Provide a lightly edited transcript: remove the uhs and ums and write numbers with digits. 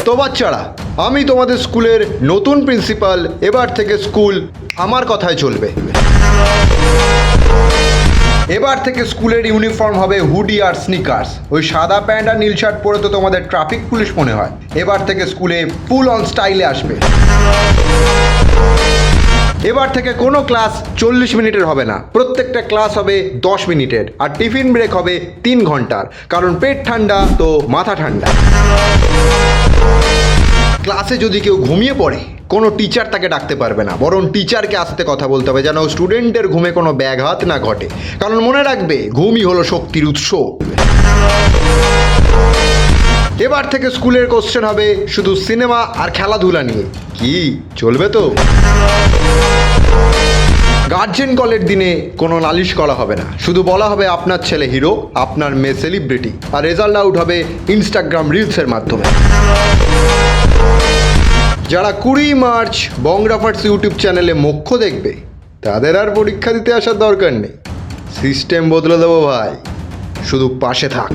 তো বাচ্চারা, আমি তোমাদের স্কুলের নতুন প্রিন্সিপাল। এবার থেকে স্কুল আমার কথায় চলবে। এবার থেকে স্কুলের ইউনিফর্ম হবে হুডি আর স্নিকার্স। ওই সাদা প্যান্ট আর নীল শার্ট পরে তো তোমাদের ট্রাফিক পুলিশ মনে হয়। এবার থেকে স্কুলে ফুল অন স্টাইলে আসবে। এবার থেকে কোনো ক্লাস 40 মিনিটের হবে না, প্রত্যেকটা ক্লাস হবে 10 মিনিটের, আর টিফিন ব্রেক হবে 3 ঘন্টার। কারণ পেট ঠান্ডা তো মাথা ঠান্ডা। ক্লাসে যদি কেউ ঘুমিয়ে পড়ে, কোনো টিচার তাকে ডাকতে পারবে না, বরং টিচারকে আসতে কথা বলতে হবে, যেন স্টুডেন্টের ঘুমে কোনো ব্যাঘাত না ঘটে। কারণ মনে রাখবে, ঘুমই হলো শক্তির উৎস। এবার থেকে স্কুলের কোশ্চেন হবে শুধু সিনেমা আর খেলাধুলা নিয়ে। কি চলবে তো? গার্জেন কলের দিনে কোনো নালিশ করা হবে না, শুধু বলা হবে আপনার ছেলে হিরো, আপনার মেয়ে সেলিব্রিটি, আর রেজাল্ট আউট হবে ইনস্টাগ্রাম রিলসের মাধ্যমে। যারা 20 মার্চ বংরাফার্স ইউটিউব চ্যানেলে মোক্ষ দেখবে, তাদের আর পরীক্ষা দিতে আসার দরকার নেই। সিস্টেম বদলে দেবো ভাই, শুধু পাশে থাক।